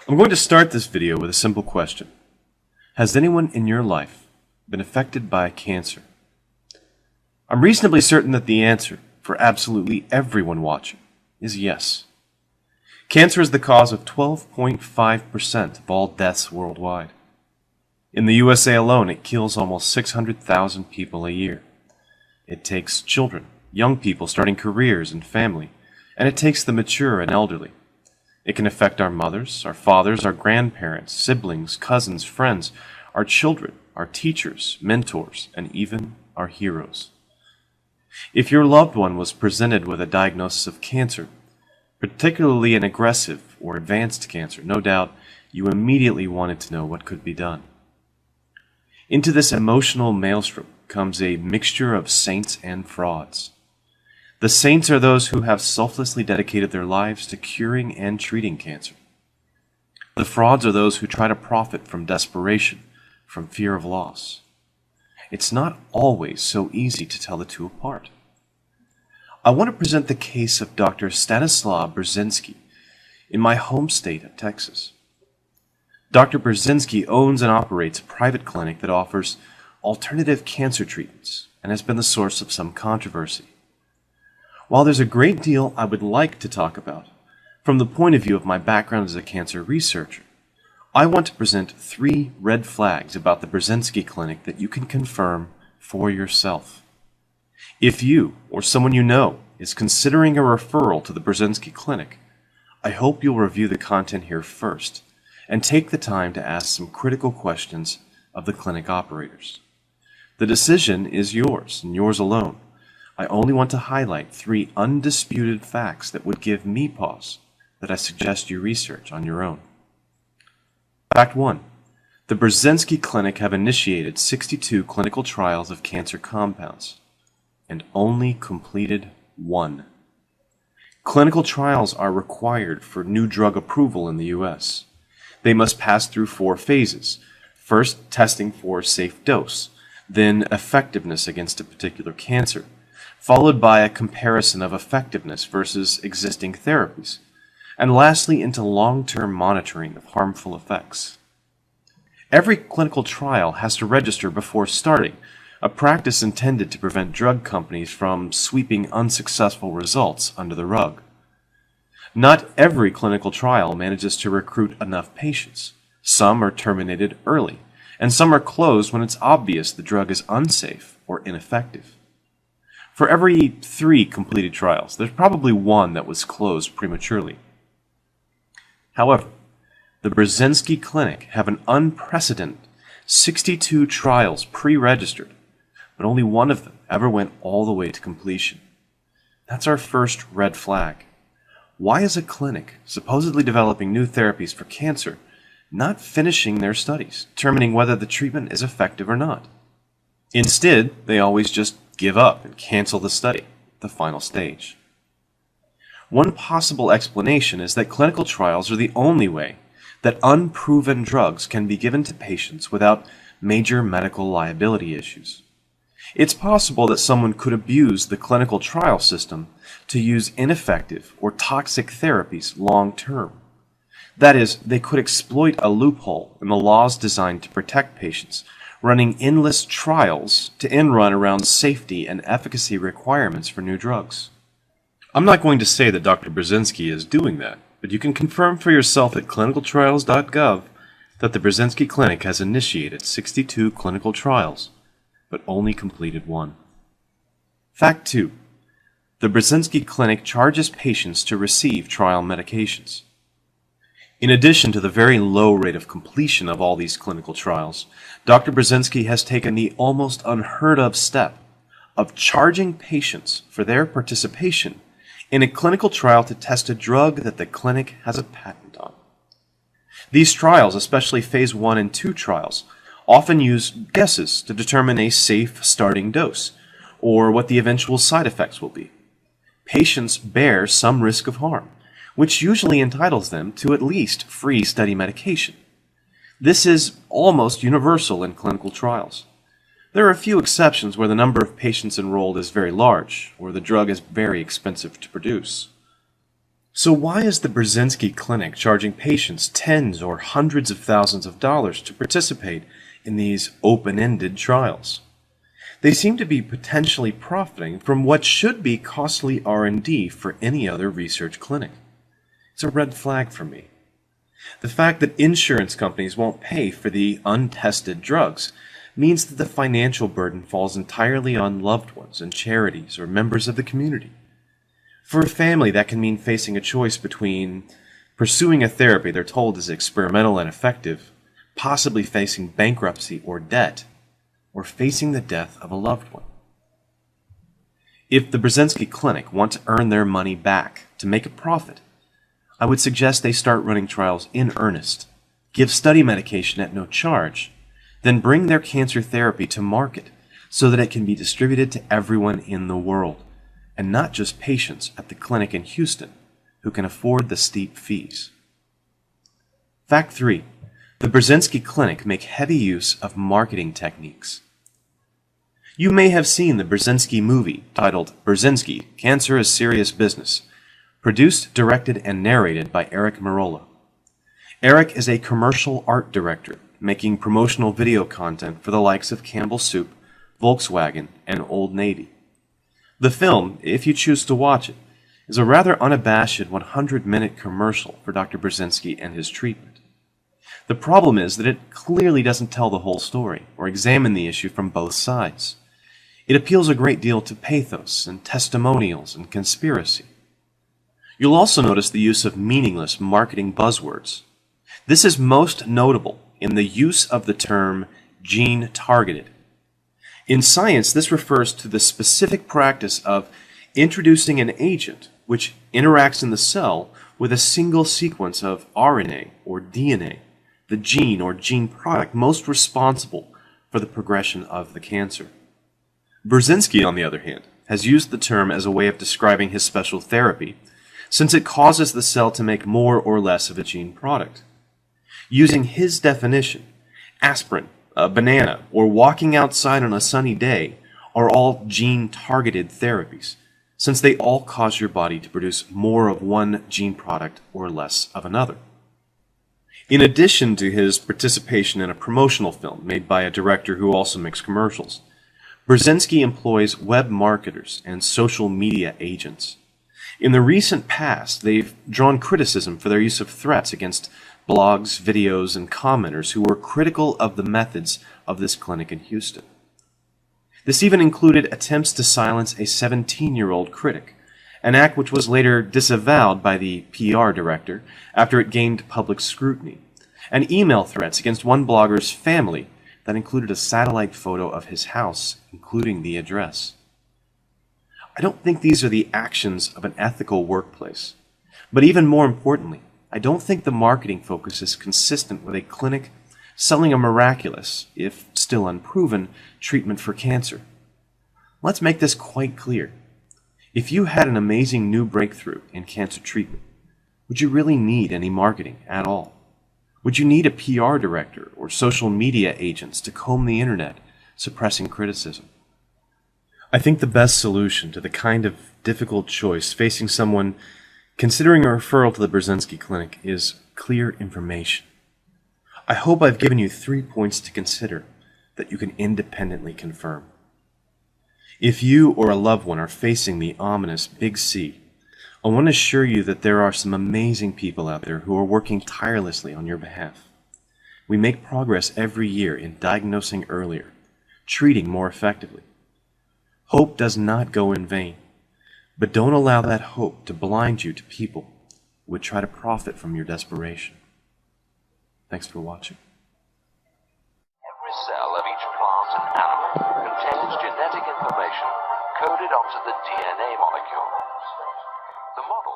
I'm going to start this video with a simple question. Has anyone in your life been affected by cancer? I'm reasonably certain that the answer, for absolutely everyone watching, is yes. Cancer is the cause of 12.5% of all deaths worldwide. In the USA alone, it kills almost 600,000 people a year. It takes children, young people starting careers and family, and it takes the mature and elderly. It can affect our mothers, our fathers, our grandparents, siblings, cousins, friends, our children, our teachers, mentors, and even our heroes. If your loved one was presented with a diagnosis of cancer, particularly an aggressive or advanced cancer, no doubt you immediately wanted to know what could be done. Into this emotional maelstrom comes a mixture of saints and frauds. The saints are those who have selflessly dedicated their lives to curing and treating cancer. The frauds are those who try to profit from desperation, from fear of loss. It's not always so easy to tell the two apart. I want to present the case of Dr. Stanislaw Burzynski in my home state of Texas. Dr. Burzynski owns and operates a private clinic that offers alternative cancer treatments and has been the source of some controversy. While there's a great deal I would like to talk about, from the point of view of my background as a cancer researcher, I want to present 3 red flags about the Burzynski Clinic that you can confirm for yourself. If you, or someone you know, is considering a referral to the Burzynski Clinic, I hope you'll review the content here first and take the time to ask some critical questions of the clinic operators. The decision is yours, and yours alone. I only want to highlight 3 undisputed facts that would give me pause that I suggest you research on your own. Fact 1. The Burzynski Clinic have initiated 62 clinical trials of cancer compounds and only completed 1. Clinical trials are required for new drug approval in the U.S. They must pass through 4 phases. First, testing for safe dose, then effectiveness against a particular cancer, followed by a comparison of effectiveness versus existing therapies, and lastly into long-term monitoring of harmful effects. Every clinical trial has to register before starting, a practice intended to prevent drug companies from sweeping unsuccessful results under the rug. Not every clinical trial manages to recruit enough patients. Some are terminated early, and some are closed when it's obvious the drug is unsafe or ineffective. For every 3 completed trials, there's probably 1 that was closed prematurely. However, the Burzynski Clinic have an unprecedented 62 trials pre-registered, but only 1 of them ever went all the way to completion. That's our first red flag. Why is a clinic supposedly developing new therapies for cancer not finishing their studies, determining whether the treatment is effective or not? Instead, they always just give up and cancel the study, the final stage. One possible explanation is that clinical trials are the only way that unproven drugs can be given to patients without major medical liability issues. It's possible that someone could abuse the clinical trial system to use ineffective or toxic therapies long term. That is, they could exploit a loophole in the laws designed to protect patients, running endless trials to end run around safety and efficacy requirements for new drugs. I'm not going to say that Dr. Burzynski is doing that, but you can confirm for yourself at clinicaltrials.gov that the Burzynski Clinic has initiated 62 clinical trials, but only completed 1. Fact 2. The Burzynski Clinic charges patients to receive trial medications. In addition to the very low rate of completion of all these clinical trials, Dr. Burzynski has taken the almost unheard of step of charging patients for their participation in a clinical trial to test a drug that the clinic has a patent on. These trials, especially phase 1 and 2 trials, often use guesses to determine a safe starting dose or what the eventual side effects will be. Patients bear some risk of harm, which usually entitles them to at least free study medication. This is almost universal in clinical trials. There are a few exceptions where the number of patients enrolled is very large, or the drug is very expensive to produce. So why is the Burzynski clinic charging patients tens or hundreds of thousands of dollars to participate in these open-ended trials? They seem to be potentially profiting from what should be costly R&D for any other research clinic. It's a red flag for me. The fact that insurance companies won't pay for the untested drugs means that the financial burden falls entirely on loved ones and charities or members of the community. For a family, that can mean facing a choice between pursuing a therapy they're told is experimental and effective, possibly facing bankruptcy or debt, or facing the death of a loved one. If the Burzynski clinic want to earn their money back to make a profit, I would suggest they start running trials in earnest, give study medication at no charge, then bring their cancer therapy to market so that it can be distributed to everyone in the world, and not just patients at the clinic in Houston who can afford the steep fees. Fact 3. The Burzynski clinic make heavy use of marketing techniques. You may have seen the Burzynski movie titled Burzynski, Cancer is Serious Business, produced, directed, and narrated by Eric Merola. Eric is a commercial art director making promotional video content for the likes of Campbell Soup, Volkswagen, and Old Navy. The film, if you choose to watch it, is a rather unabashed 100-minute commercial for Dr. Burzynski and his treatment. The problem is that it clearly doesn't tell the whole story or examine the issue from both sides. It appeals a great deal to pathos and testimonials and conspiracy. You'll also notice the use of meaningless marketing buzzwords. This is most notable in the use of the term gene-targeted. In science, this refers to the specific practice of introducing an agent which interacts in the cell with a single sequence of RNA or DNA, the gene or gene product most responsible for the progression of the cancer. Burzynski, on the other hand, has used the term as a way of describing his special therapy, since it causes the cell to make more or less of a gene product. Using his definition, aspirin, a banana, or walking outside on a sunny day are all gene-targeted therapies, since they all cause your body to produce more of one gene product or less of another. In addition to his participation in a promotional film made by a director who also makes commercials, Burzynski employs web marketers and social media agents. In the recent past, they've drawn criticism for their use of threats against blogs, videos, and commenters who were critical of the methods of this clinic in Houston. This even included attempts to silence a 17-year-old critic, an act which was later disavowed by the PR director after it gained public scrutiny, and email threats against one blogger's family that included a satellite photo of his house, including the address. I don't think these are the actions of an ethical workplace, but even more importantly, I don't think the marketing focus is consistent with a clinic selling a miraculous, if still unproven, treatment for cancer. Let's make this quite clear. If you had an amazing new breakthrough in cancer treatment, would you really need any marketing at all? Would you need a PR director or social media agents to comb the internet, suppressing criticism? I think the best solution to the kind of difficult choice facing someone considering a referral to the Burzynski clinic is clear information. I hope I've given you 3 points to consider that you can independently confirm. If you or a loved one are facing the ominous Big C, I want to assure you that there are some amazing people out there who are working tirelessly on your behalf. We make progress every year in diagnosing earlier, treating more effectively. Hope does not go in vain, but don't allow that hope to blind you to people who would try to profit from your desperation. Thanks for watching. Every cell of each plant and animal contains genetic information coded onto the DNA molecule. The model